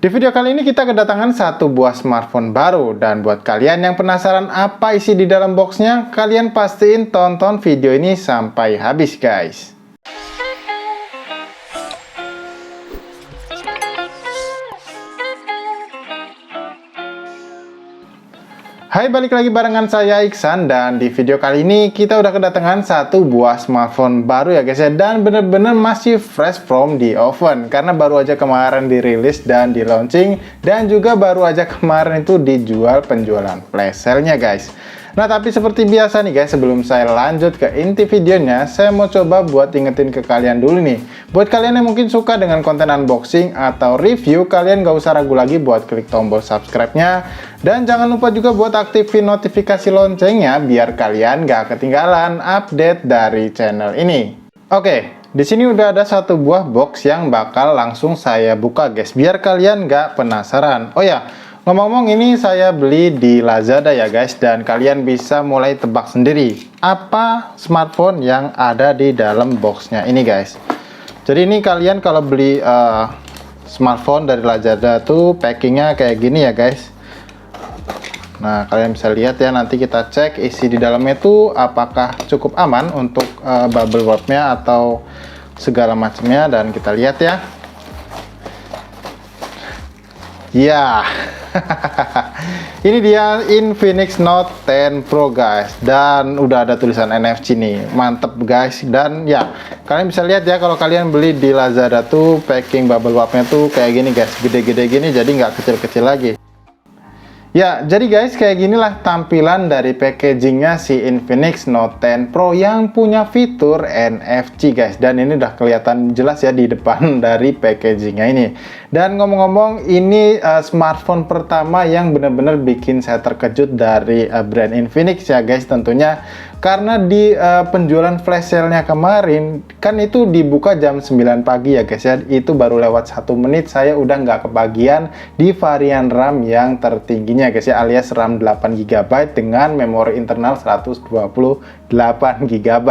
Di video kali ini kita kedatangan satu buah smartphone baru, dan buat kalian yang penasaran apa isi di dalam boxnya, kalian pastiin tonton video ini sampai habis guys. Hai, balik lagi barengan saya Iksan, dan di video kali ini kita udah kedatangan satu buah smartphone baru ya guys ya, dan bener-bener masih fresh from the oven karena baru aja kemarin dirilis dan di launching, dan juga baru aja kemarin itu dijual penjualan flash sale-nya guys. Nah, tapi seperti biasa nih guys, sebelum saya lanjut ke inti videonya, saya mau coba buat ingetin ke kalian dulu nih. Buat kalian yang mungkin suka dengan konten unboxing atau review, kalian gak usah ragu lagi buat klik tombol subscribe-nya. Dan jangan lupa juga buat aktifin notifikasi loncengnya biar kalian gak ketinggalan update dari channel ini. Oke, di sini udah ada satu buah box yang bakal langsung saya buka guys, biar kalian gak penasaran. Oh ya, ngomong-ngomong, ini saya beli di Lazada ya guys, dan kalian bisa mulai tebak sendiri apa smartphone yang ada di dalam boxnya ini guys. Jadi ini kalian kalau beli smartphone dari Lazada tuh packingnya kayak gini ya guys. Nah, kalian bisa lihat ya, nanti kita cek isi di dalamnya tuh apakah cukup aman untuk bubble wrap-nya atau segala macamnya, dan kita lihat ya. Ya, ini dia Infinix Note 10 Pro guys, dan udah ada tulisan NFC nih, mantep guys. Dan ya, kalian bisa lihat ya, kalau kalian beli di Lazada tuh packing bubble wrap-nya tuh kayak gini guys, gede-gede gini, jadi nggak kecil-kecil lagi. Ya, jadi guys, kayak ginilah tampilan dari packagingnya si Infinix Note 10 Pro yang punya fitur NFC guys. Dan ini udah kelihatan jelas ya di depan dari packagingnya ini. Dan ngomong-ngomong, ini smartphone pertama yang benar-benar bikin saya terkejut dari brand Infinix ya guys tentunya. Karena di penjualan flash sale-nya kemarin, kan itu dibuka jam 9 pagi ya guys ya. Itu baru lewat 1 menit, saya udah nggak kebagian di varian RAM yang tertingginya guys ya, alias RAM 8GB dengan memori internal 128GB.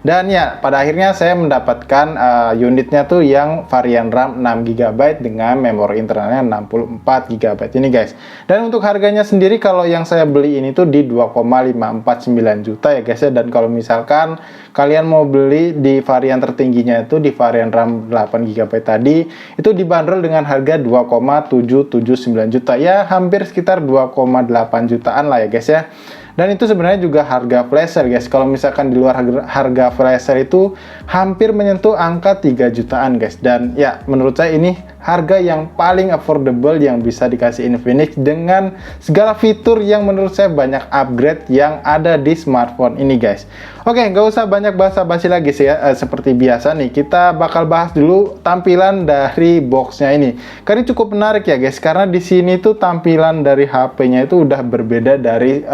Dan ya, pada akhirnya saya mendapatkan unitnya tuh yang varian RAM 6GB dengan memori internalnya 64GB ini guys. Dan untuk harganya sendiri, kalau yang saya beli ini tuh di 2,549 juta ya guys ya. Dan kalau misalkan kalian mau beli di varian tertingginya itu di varian RAM 8GB tadi, itu dibanderol dengan harga 2,779 juta ya, hampir sekitar 2,8 jutaan lah ya guys ya. Dan itu sebenarnya juga harga flash sale guys. Kalau misalkan di luar harga flash sale itu hampir menyentuh angka 3 jutaan guys. Dan ya, menurut saya ini harga yang paling affordable yang bisa dikasih Infinix dengan segala fitur yang menurut saya banyak upgrade yang ada di smartphone ini guys. Oke, nggak usah banyak basa-basi lagi sih ya. Seperti biasa nih, kita bakal bahas dulu tampilan dari boxnya ini. Karena cukup menarik ya guys, karena di sini tuh tampilan dari HP-nya itu udah berbeda dari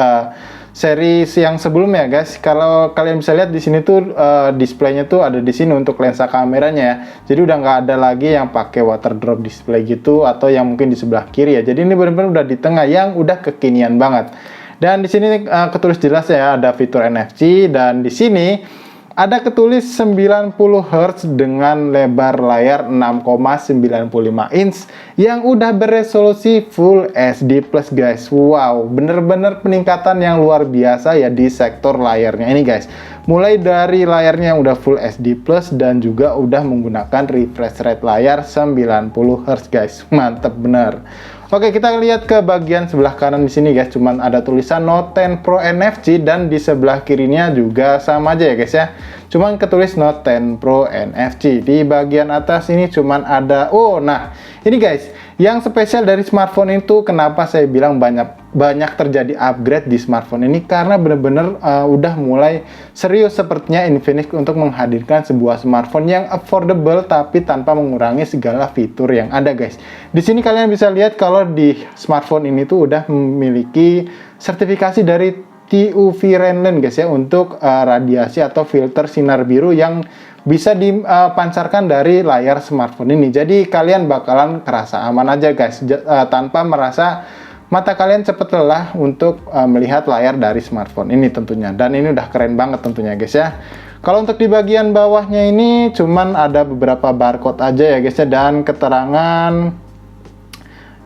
seri yang sebelumnya guys. Kalau kalian bisa lihat di sini tuh displaynya tuh ada di sini untuk lensa kameranya ya. Jadi udah nggak ada lagi yang pakai water drop display gitu, atau yang mungkin di sebelah kiri ya. Jadi ini benar-benar udah di tengah yang udah kekinian banget. Dan di sini ketulis jelas ya, ada fitur NFC, dan di sini ada ketulis 90 Hz dengan lebar layar 6,95 inch yang udah beresolusi Full HD Plus guys. Wow, bener-bener peningkatan yang luar biasa ya di sektor layarnya ini guys. Mulai dari layarnya yang udah Full HD Plus dan juga udah menggunakan refresh rate layar 90 Hz guys. Mantep bener. Oke, kita lihat ke bagian sebelah kanan di sini guys, cuman ada tulisan Note 10 Pro NFC, dan di sebelah kirinya juga sama aja ya guys ya. Cuman ketulis Note 10 Pro NFC. Di bagian atas ini cuman ada, oh nah, ini guys, yang spesial dari smartphone itu kenapa saya bilang banyak terjadi upgrade di smartphone ini, karena bener-bener udah mulai serius sepertinya Infinix untuk menghadirkan sebuah smartphone yang affordable tapi tanpa mengurangi segala fitur yang ada guys. Di sini kalian bisa lihat kalau di smartphone ini tuh udah memiliki sertifikasi dari TUV Renlen guys ya, untuk radiasi atau filter sinar biru yang bisa dipancarkan dari layar smartphone ini. Jadi kalian bakalan kerasa aman aja guys, tanpa merasa mata kalian cepat lelah untuk melihat layar dari smartphone ini tentunya. Dan ini udah keren banget tentunya guys ya. Kalau untuk di bagian bawahnya ini cuman ada beberapa barcode aja ya guys ya, dan keterangan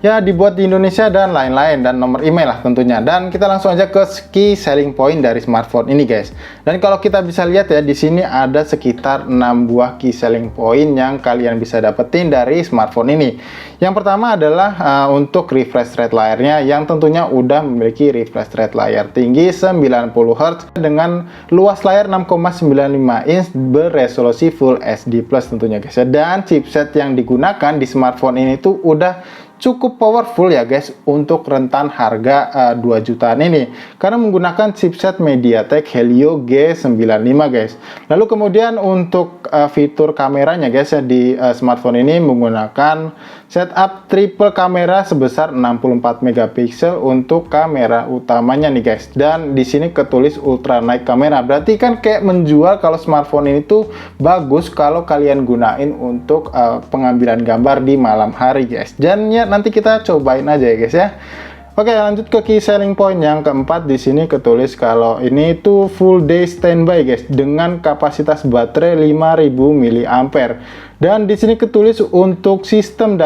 ya dibuat di Indonesia dan lain-lain, dan nomor email lah tentunya. Dan kita langsung aja ke key selling point dari smartphone ini guys. Dan kalau kita bisa lihat ya, di sini ada sekitar 6 buah key selling point yang kalian bisa dapetin dari smartphone ini. Yang pertama adalah untuk refresh rate layarnya, yang tentunya udah memiliki refresh rate layar tinggi 90 Hz dengan luas layar 6,95 inch beresolusi Full HD Plus tentunya guys ya. Dan chipset yang digunakan di smartphone ini tuh udah cukup powerful ya guys untuk rentan harga 2 jutaan ini, karena menggunakan chipset MediaTek Helio G95 guys. Lalu kemudian untuk fitur kameranya guys ya, di smartphone ini menggunakan setup triple kamera sebesar 64 megapiksel untuk kamera utamanya nih guys. Dan di sini ketulis ultra night kamera, berarti kan kayak menjual kalau smartphone ini tuh bagus kalau kalian gunain untuk pengambilan gambar di malam hari guys. Dan ya nanti kita cobain aja ya guys ya. Oke, lanjut ke key selling point yang keempat. Di sini ketulis kalau ini tuh full day standby guys, dengan kapasitas baterai 5000 mAh. Dan di sini ketulis untuk sistem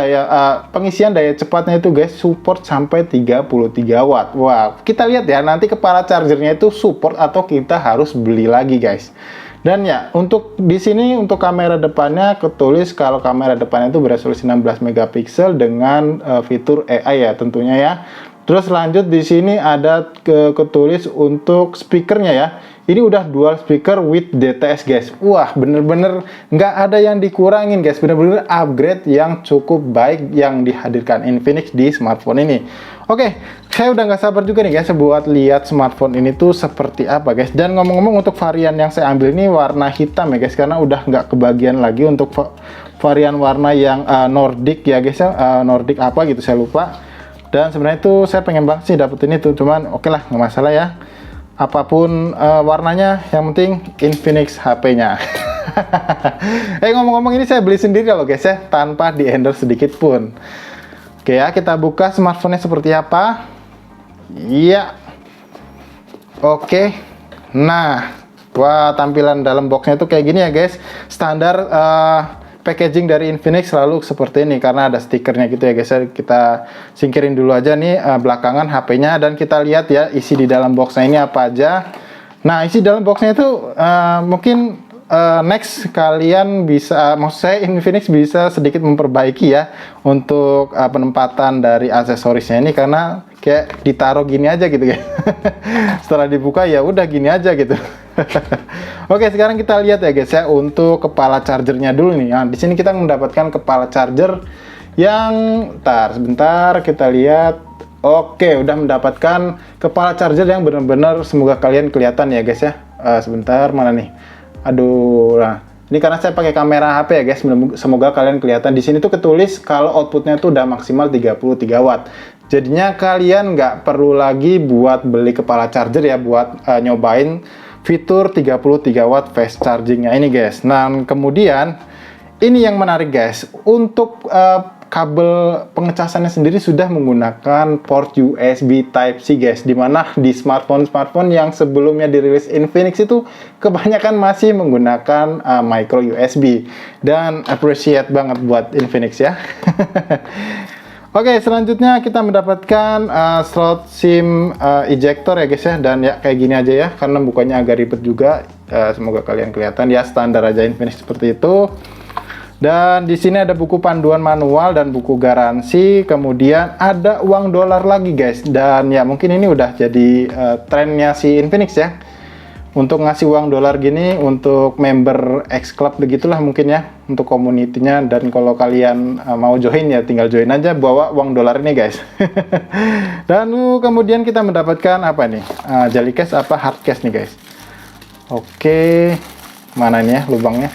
pengisian daya cepatnya itu guys support sampai 33 watt. Wah, kita lihat ya nanti kepala chargernya itu support atau kita harus beli lagi guys. Dan ya, untuk di sini untuk kamera depannya ketulis kalau kamera depannya itu beresolusi 16 megapiksel dengan fitur AI ya tentunya ya. Terus lanjut di sini ada ketulis untuk speakernya ya. Ini udah dual speaker with DTS guys. Wah, bener-bener nggak ada yang dikurangin guys. Bener-bener upgrade yang cukup baik yang dihadirkan Infinix di smartphone ini. Oke, saya udah nggak sabar juga nih guys buat lihat smartphone ini tuh seperti apa guys. Dan ngomong-ngomong untuk varian yang saya ambil ini warna hitam ya guys, karena udah nggak kebagian lagi untuk varian warna yang Nordic ya guys ya. Nordic apa gitu saya lupa. Dan sebenarnya itu saya pengen banget sih dapetin itu, cuman oke lah nggak masalah ya. Apapun warnanya, yang penting Infinix HP-nya. Ngomong-ngomong ini saya beli sendiri loh guys ya, tanpa di endorse sedikit pun. Oke ya, kita buka smartphone-nya seperti apa. Iya. Oke. Nah, wah tampilan dalam boxnya tuh kayak gini ya guys. Standar packaging dari Infinix selalu seperti ini karena ada stikernya gitu ya guys. Kita singkirin dulu aja nih belakangan HP-nya dan kita lihat ya isi di dalam boxnya ini apa aja. Nah, isi dalam boxnya itu mungkin next kalian bisa, maksud saya Infinix bisa sedikit memperbaiki ya untuk penempatan dari aksesorisnya ini, karena kayak ditaruh gini aja gitu ya. Setelah dibuka ya udah gini aja gitu. Oke, sekarang kita lihat ya guys ya untuk kepala chargernya dulu nih. Nah, di sini kita mendapatkan kepala charger yang sebentar kita lihat. Oke, udah mendapatkan kepala charger yang benar-benar semoga kalian kelihatan ya guys ya. Sebentar, mana nih? Aduh, nah ini karena saya pakai kamera HP ya guys, semoga kalian kelihatan. Di sini tuh ketulis kalau outputnya tuh udah maksimal 33 watt. Jadinya kalian nggak perlu lagi buat beli kepala charger ya buat nyobain fitur 33 watt fast chargingnya ini guys. Nah, kemudian ini yang menarik guys, untuk kabel pengecasannya sendiri sudah menggunakan port USB Type-C guys, dimana di smartphone yang sebelumnya dirilis Infinix itu kebanyakan masih menggunakan micro USB, dan appreciate banget buat Infinix ya. Oke, selanjutnya kita mendapatkan slot SIM ejector ya guys ya, dan ya kayak gini aja ya, karena bukanya agak ribet juga. Semoga kalian kelihatan ya, standar aja Infinix seperti itu. Dan di sini ada buku panduan manual dan buku garansi, kemudian ada uang dolar lagi guys. Dan ya mungkin ini udah jadi trennya si Infinix ya, untuk ngasih uang dolar gini untuk member X Club begitulah mungkin ya, untuk community-nya. Dan kalau kalian mau join ya tinggal join aja, bawa uang dolar ini guys. Dan kemudian kita mendapatkan apa nih, jelly case apa hard case nih guys. Oke, mana ini ya lubangnya.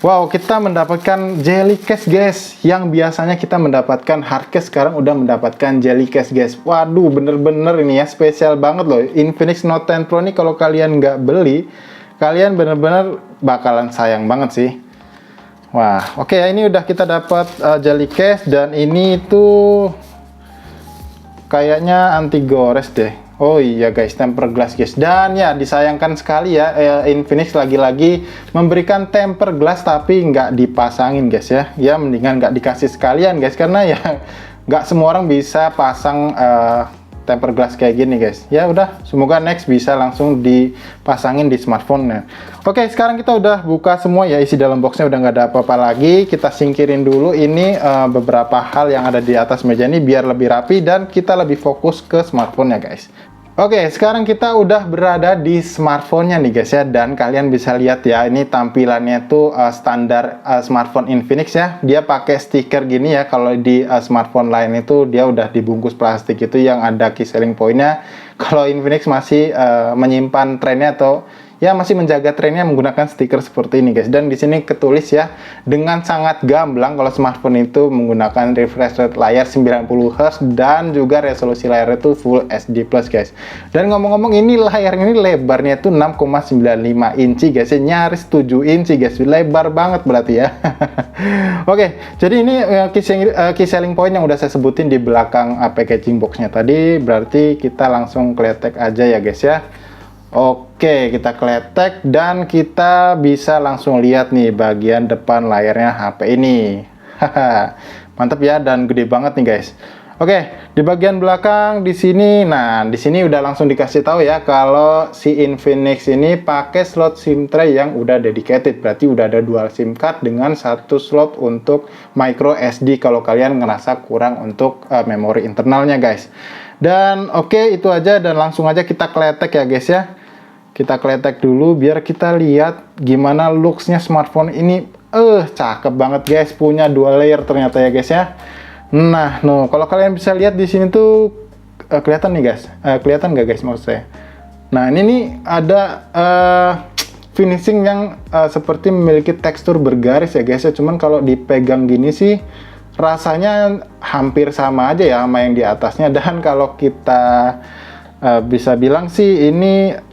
Wow, kita mendapatkan jelly case guys. Yang biasanya kita mendapatkan hard case, sekarang udah mendapatkan jelly case guys. Waduh, bener-bener ini ya spesial banget loh. Infinix Note 10 Pro ini kalau kalian nggak beli, kalian bener-bener bakalan sayang banget sih. Wah, oke ya, ini udah kita dapat jelly case, dan ini tuh kayaknya anti gores deh. Oh iya guys, tempered glass guys. Dan ya disayangkan sekali ya, Infinix lagi-lagi memberikan tempered glass tapi nggak dipasangin guys ya. Ya mendingan nggak dikasih sekalian guys, karena ya nggak semua orang bisa pasang tempered glass kayak gini guys. Ya udah, semoga next bisa langsung dipasangin di smartphone-nya. Oke, sekarang kita udah buka semua ya, isi dalam boxnya udah nggak ada apa-apa lagi. Kita singkirin dulu ini beberapa hal yang ada di atas meja ini biar lebih rapi dan kita lebih fokus ke smartphone-nya guys. Oke, sekarang kita udah berada di smartphone-nya nih guys ya, dan kalian bisa lihat ya, ini tampilannya tuh standar smartphone Infinix ya. Dia pakai stiker gini ya. Kalau di smartphone lain itu dia udah dibungkus plastik itu yang ada key selling point-nya. Kalau Infinix masih menyimpan trennya atau ya masih menjaga trennya menggunakan stiker seperti ini guys. Dan di sini ketulis ya dengan sangat gamblang kalau smartphone itu menggunakan refresh rate layar 90 Hz dan juga resolusi layar itu Full HD Plus guys. Dan ngomong-ngomong, ini layar ini lebarnya itu 6,95 inci guys, nyaris 7 inci guys, lebar banget berarti ya. Oke, jadi ini key selling point yang udah saya sebutin di belakang packaging boxnya tadi. Berarti kita langsung kletek aja ya guys ya. Oke, kita kletek dan kita bisa langsung lihat nih bagian depan layarnya HP ini. Haha, mantap ya, dan gede banget nih guys. Oke, di bagian belakang di sini, nah di sini udah langsung dikasih tahu ya kalau si Infinix ini pakai slot SIM tray yang udah dedicated. Berarti udah ada dual SIM card dengan satu slot untuk micro SD kalau kalian ngerasa kurang untuk memori internalnya guys. Dan oke, itu aja, dan langsung aja kita kletek ya guys ya. Kita kletek dulu biar kita lihat gimana looks-nya smartphone ini. Cakep banget guys, punya dual layer ternyata ya guys ya. Nah, kalau kalian bisa lihat di sini tuh kelihatan nih guys. Kelihatan nggak guys maksud saya? Nah, ini nih ada finishing yang seperti memiliki tekstur bergaris ya guys ya. Cuman kalau dipegang gini sih rasanya hampir sama aja ya sama yang di atasnya. Dan kalau kita bisa bilang sih ini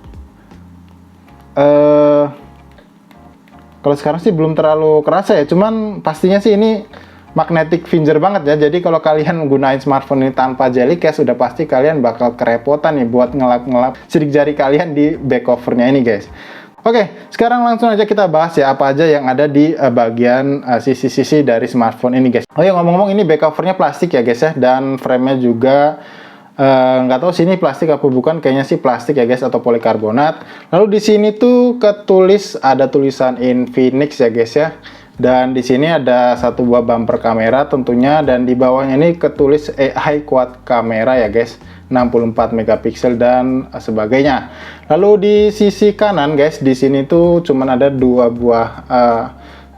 kalau sekarang sih belum terlalu kerasa ya, cuman pastinya sih ini magnetic finger banget ya. Jadi kalau kalian gunain smartphone ini tanpa jelly case, udah pasti kalian bakal kerepotan nih buat ngelap-ngelap sidik jari kalian di back covernya ini guys. Oke, sekarang langsung aja kita bahas ya apa aja yang ada di bagian sisi-sisi dari smartphone ini guys. Oh ya, ngomong-ngomong, ini back covernya plastik ya guys ya, dan frame-nya juga nggak tahu sini plastik apa bukan, kayaknya sih plastik ya guys, atau polikarbonat. Lalu di sini tuh ketulis ada tulisan Infinix ya guys ya, dan di sini ada satu buah bumper kamera tentunya, dan di bawahnya ini ketulis AI quad kamera ya guys, 64 megapiksel dan sebagainya. Lalu di sisi kanan guys, di sini tuh cuman ada dua buah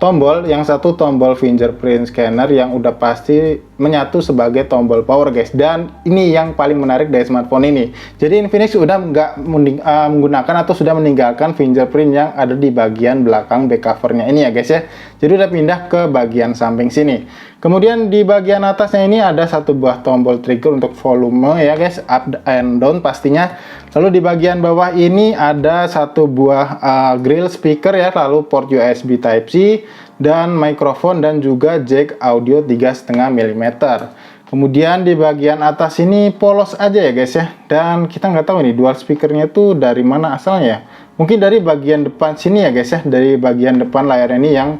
tombol, yang satu tombol fingerprint scanner yang udah pasti menyatu sebagai tombol power guys. Dan ini yang paling menarik dari smartphone ini, jadi Infinix udah nggak menggunakan atau sudah meninggalkan fingerprint yang ada di bagian belakang back covernya ini ya guys ya. Jadi udah pindah ke bagian samping sini. Kemudian di bagian atasnya ini ada satu buah tombol trigger untuk volume ya guys, up and down pastinya. Lalu di bagian bawah ini ada satu buah grill speaker ya, lalu port USB Type-C dan mikrofon, dan juga jack audio 3,5 mm. Kemudian di bagian atas ini polos aja ya guys ya, dan kita nggak tahu nih dual speakernya tuh dari mana asalnya. Mungkin dari bagian depan sini ya guys ya, dari bagian depan layar ini yang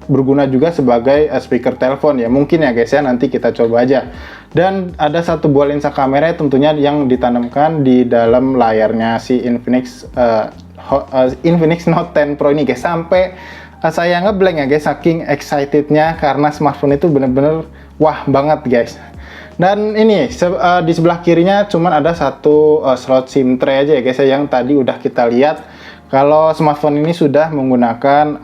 berguna juga sebagai speaker telepon ya mungkin ya guys ya, nanti kita coba aja. Dan ada satu buah lensa kamera tentunya yang ditanamkan di dalam layarnya si Infinix Infinix Note 10 Pro ini guys. Sampai saya ngeblank ya guys, saking excitednya karena smartphone itu bener-bener wah banget guys. Dan ini di sebelah kirinya cuman ada satu slot SIM tray aja ya guys ya, yang tadi udah kita lihat kalau smartphone ini sudah menggunakan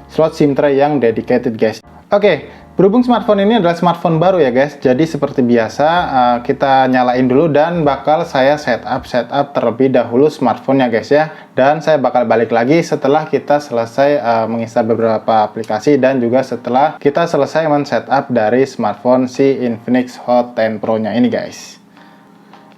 slot SIM tray yang dedicated guys. Oke, berhubung smartphone ini adalah smartphone baru ya guys, jadi seperti biasa kita nyalain dulu dan bakal saya setup terlebih dahulu smartphone-nya guys ya. Dan saya bakal balik lagi setelah kita selesai menginstal beberapa aplikasi dan juga setelah kita selesai men-setup dari smartphone si Infinix Hot 10 Pro-nya ini guys.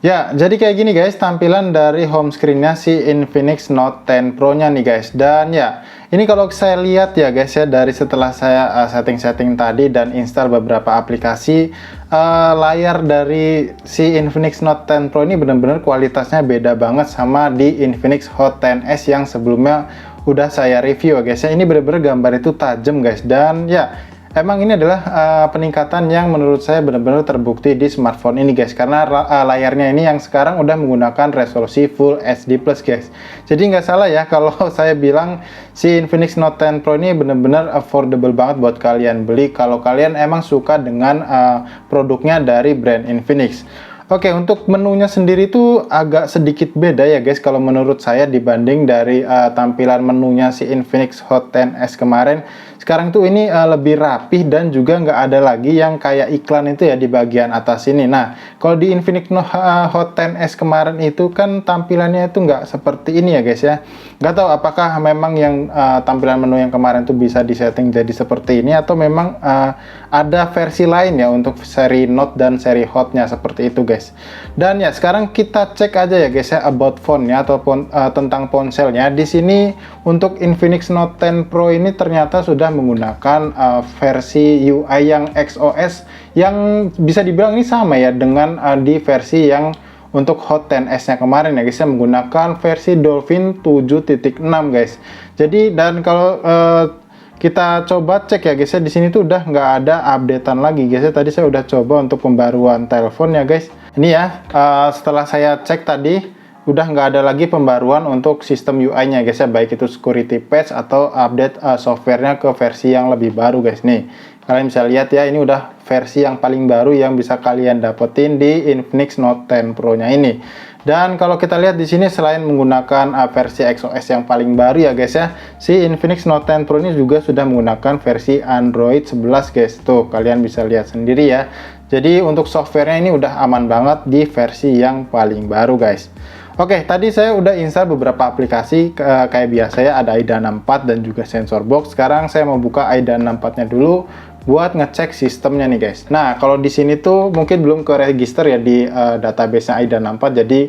Ya, jadi kayak gini guys, tampilan dari home screen-nya si Infinix Note 10 Pro-nya nih guys. Dan ya, ini kalau saya lihat ya guys ya, dari setelah saya setting-setting tadi dan install beberapa aplikasi, layar dari si Infinix Note 10 Pro ini benar-benar kualitasnya beda banget sama di Infinix Hot 10s yang sebelumnya udah saya review guys ya. Ini benar-benar gambar itu tajam guys, dan ya emang ini adalah peningkatan yang menurut saya benar-benar terbukti di smartphone ini guys, karena layarnya ini yang sekarang udah menggunakan resolusi Full HD Plus guys. Jadi nggak salah ya kalau saya bilang si Infinix Note 10 Pro ini benar-benar affordable banget buat kalian beli kalau kalian emang suka dengan produknya dari brand Infinix. Oke, untuk menunya sendiri itu agak sedikit beda ya guys kalau menurut saya dibanding dari tampilan menunya si Infinix Hot 10s kemarin. Sekarang tuh ini lebih rapih dan juga nggak ada lagi yang kayak iklan itu ya di bagian atas ini. Nah, kalau di Infinix Hot 10s kemarin itu kan tampilannya itu nggak seperti ini ya guys ya. Nggak tahu apakah memang yang tampilan menu yang kemarin tuh bisa disetting jadi seperti ini atau memang ada versi lain ya untuk seri Note dan seri Hot-nya seperti itu guys. Dan ya sekarang kita cek aja ya guys ya about phone-nya ataupun tentang ponselnya. Di sini untuk Infinix Note 10 Pro ini ternyata sudah menggunakan versi UI yang XOS yang bisa dibilang ini sama ya dengan di versi yang untuk Hot 10s nya kemarin ya guys ya, menggunakan versi Dolphin 7.6 guys. Jadi dan kalau kita coba cek ya guys ya, di sini tuh udah nggak ada updatean lagi guys ya. Tadi saya udah coba untuk pembaruan telepon ya guys. Ini ya setelah saya cek tadi udah nggak ada lagi pembaruan untuk sistem UI-nya guys ya, baik itu security patch atau update softwarenya ke versi yang lebih baru guys. Nih kalian bisa lihat ya, ini udah versi yang paling baru yang bisa kalian dapetin di Infinix Note 10 Pro-nya ini. Dan kalau kita lihat di sini selain menggunakan versi XOS yang paling baru ya guys ya, si Infinix Note 10 Pro ini juga sudah menggunakan versi Android 11 guys. Tuh kalian bisa lihat sendiri ya. Jadi untuk softwarenya ini udah aman banget di versi yang paling baru guys. Oke, tadi saya udah install beberapa aplikasi kayak biasa ya, ada AIDA 64 dan juga sensor box. Sekarang saya mau buka AIDA 64-nya dulu buat ngecek sistemnya nih guys. Nah, kalau di sini tuh mungkin belum ke register ya di database-nya AIDA 64. Jadi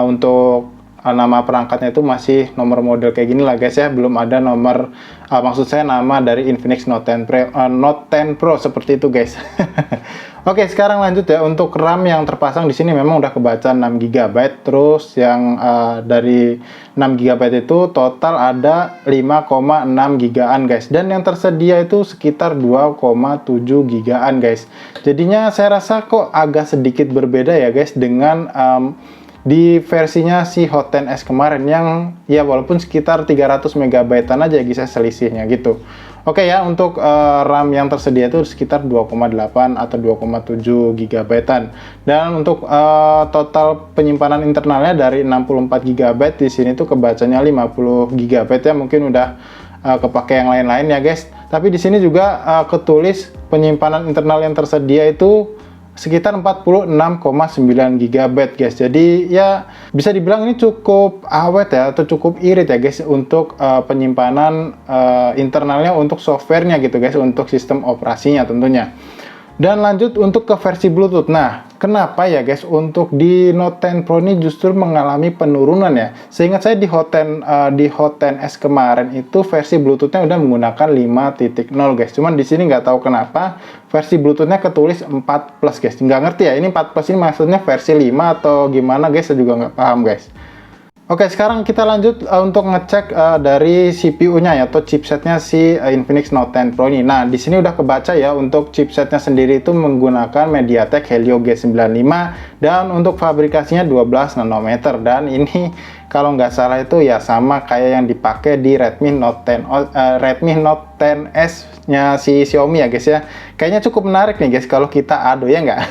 untuk nama perangkatnya itu masih nomor model kayak gini lah guys ya, belum ada nomor maksud saya nama dari Infinix Note 10 Pro seperti itu guys. Oke, sekarang lanjut ya. Untuk RAM yang terpasang di sini memang udah kebaca 6 GB, terus yang dari 6 GB itu total ada 5,6 GB-an guys, dan yang tersedia itu sekitar 2,7 GB-an guys. Jadinya saya rasa kok agak sedikit berbeda ya guys dengan di versinya si Hot 10s kemarin yang ya walaupun sekitar 300 MB-an aja guys ya selisihnya gitu. Oke ya, untuk RAM yang tersedia itu sekitar 2,8 atau 2,7 GB-an. Dan untuk total penyimpanan internalnya dari 64 GB di sini tuh kebacanya 50 GB ya, mungkin udah kepake yang lain-lain ya guys. Tapi di sini juga ketulis penyimpanan internal yang tersedia itu sekitar 46,9 GB guys. Jadi ya bisa dibilang ini cukup awet ya, atau cukup irit ya guys untuk penyimpanan internalnya untuk softwarenya gitu guys, untuk sistem operasinya tentunya. Dan lanjut untuk ke versi Bluetooth. Nah, kenapa ya guys untuk di Note 10 Pro ini justru mengalami penurunan ya? Seingat saya di Hot 10s kemarin itu versi Bluetooth-nya udah menggunakan 5.0 guys. Cuman di sini nggak tahu kenapa versi Bluetooth-nya ketulis 4 plus guys. Nggak ngerti ya, ini 4 plus ini maksudnya versi 5 atau gimana guys, saya juga nggak paham guys. Oke, sekarang kita lanjut untuk ngecek dari CPU-nya ya, atau chipsetnya si Infinix Note 10 Pro ini. Nah, di sini udah kebaca ya untuk chipsetnya sendiri itu menggunakan MediaTek Helio G95 dan untuk fabrikasinya 12 nanometer, dan ini kalau nggak salah itu ya sama kayak yang dipakai di Redmi Note 10s-nya si Xiaomi ya guys ya. Kayaknya cukup menarik nih guys kalau kita adu ya nggak?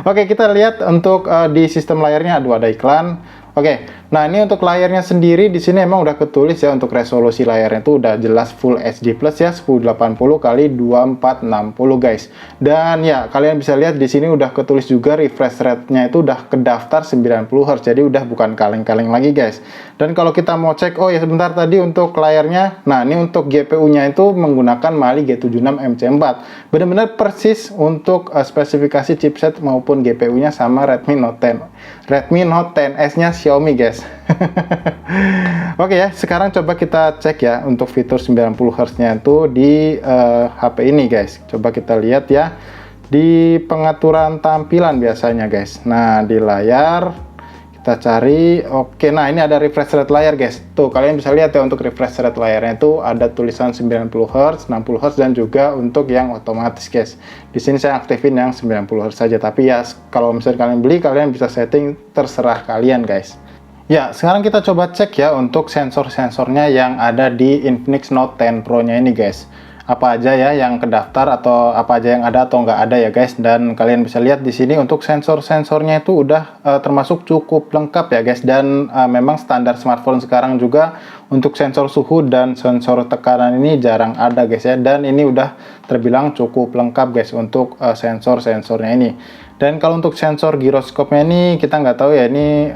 Oke, kita lihat untuk di sistem layarnya, aduh ada iklan. Oke, Nah, ini untuk layarnya sendiri di sini emang udah ketulis ya, untuk resolusi layarnya itu udah jelas Full HD Plus ya, 1080 kali 2460 guys. Dan ya, kalian bisa lihat di sini udah ketulis juga refresh rate-nya itu udah kedaftar 90 Hz. Jadi udah bukan kaleng-kaleng lagi guys. Dan kalau kita mau cek, oh ya sebentar, tadi untuk layarnya, nah ini untuk GPU-nya itu menggunakan Mali G76 MC4. Benar-benar persis untuk spesifikasi chipset maupun GPU-nya sama Redmi Note 10. Redmi Note 10S-nya Xiaomi guys. Oke ya, sekarang coba kita cek ya untuk fitur 90 Hz-nya itu di HP ini guys. Coba kita lihat ya di pengaturan tampilan biasanya guys. Nah, di layar kita cari, oke, nah ini ada refresh rate layar guys. Tuh, kalian bisa lihat ya untuk refresh rate layarnya itu ada tulisan 90 Hz, 60 Hz dan juga untuk yang otomatis guys. Di sini saya aktifin yang 90 Hz saja, tapi ya kalau misalnya kalian beli, kalian bisa setting terserah kalian guys. Ya, sekarang kita coba cek ya untuk sensor-sensornya yang ada di Infinix Note 10 Pro-nya ini guys. Apa aja ya yang kedaftar atau apa aja yang ada atau nggak ada ya guys. Dan kalian bisa lihat di sini untuk sensor-sensornya itu udah termasuk cukup lengkap ya guys. Dan memang standar smartphone sekarang juga untuk sensor suhu dan sensor tekanan ini jarang ada guys ya. Dan ini udah terbilang cukup lengkap guys untuk sensor-sensornya ini. Dan kalau untuk sensor giroskopnya ini kita nggak tahu ya ini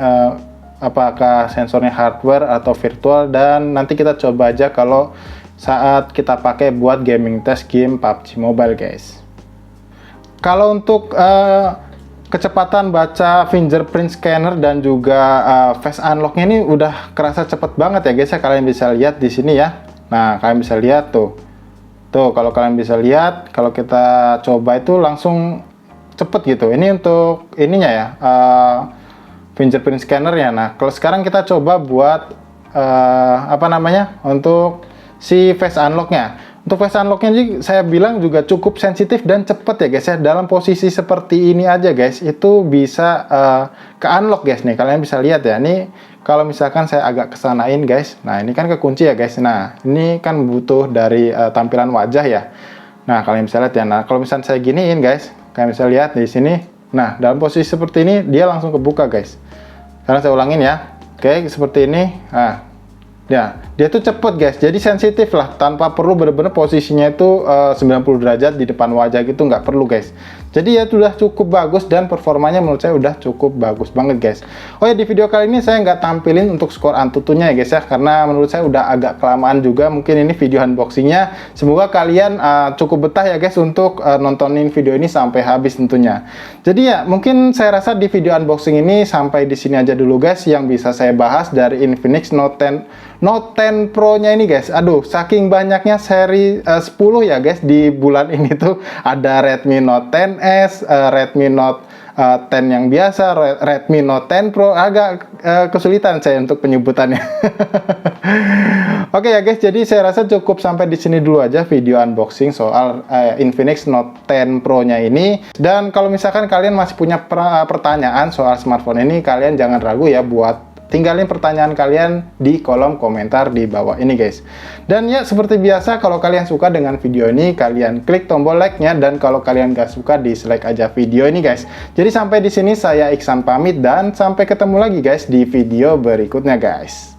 apakah sensornya hardware atau virtual, dan nanti kita coba aja kalau saat kita pakai buat gaming test game PUBG Mobile guys. Kalau untuk kecepatan baca fingerprint scanner dan juga face unlock-nya ini udah kerasa cepet banget ya guys ya, kalian bisa lihat di sini ya. Nah, kalian bisa lihat tuh kalau kalian bisa lihat, kalau kita coba itu langsung cepet gitu. Ini untuk ininya ya, fingerprint scanner ya. Nah, kalau sekarang kita coba buat apa namanya, untuk si face unlock-nya. Untuk face unlock-nya saya bilang juga cukup sensitif dan cepet ya guys ya. Dalam posisi seperti ini aja guys, itu bisa ke unlock guys nih. Kalian bisa lihat ya, ini kalau misalkan saya agak kesanain guys. Nah, ini kan kekunci ya guys. Nah, ini kan butuh dari tampilan wajah ya. Nah, kalian bisa lihat ya. Nah, kalau misalkan saya giniin guys, kalian bisa lihat di sini. Nah, dalam posisi seperti ini dia langsung kebuka guys. Sekarang saya ulangin ya. Oke, seperti ini. Nah, ya, dia tuh cepet guys, jadi sensitif lah, tanpa perlu bener-bener posisinya itu 90 derajat di depan wajah gitu, nggak perlu guys. Jadi ya sudah cukup bagus dan performanya menurut saya udah cukup bagus banget guys. Oh ya, di video kali ini saya nggak tampilin untuk skor Antutunya ya guys ya, karena menurut saya udah agak kelamaan juga mungkin ini video unboxingnya. Semoga kalian cukup betah ya guys untuk nontonin video ini sampai habis tentunya. Jadi ya mungkin saya rasa di video unboxing ini sampai di sini aja dulu guys yang bisa saya bahas dari Infinix Note 10 Pro-nya ini guys. Aduh, saking banyaknya seri 10 ya guys di bulan ini tuh. Ada Redmi Note 10S, Redmi Note 10 yang biasa, Redmi Note 10 Pro. Agak kesulitan saya untuk penyebutannya. Oke ya guys, jadi saya rasa cukup sampai di sini dulu aja video unboxing soal Infinix Note 10 Pro-nya ini. Dan kalau misalkan kalian masih punya pertanyaan soal smartphone ini, kalian jangan ragu ya buat tinggalin pertanyaan kalian di kolom komentar di bawah ini guys. Dan ya seperti biasa, kalau kalian suka dengan video ini, kalian klik tombol like-nya, dan kalau kalian gak suka, dislike aja video ini guys. Jadi sampai di sini saya Iksan pamit dan sampai ketemu lagi guys di video berikutnya guys.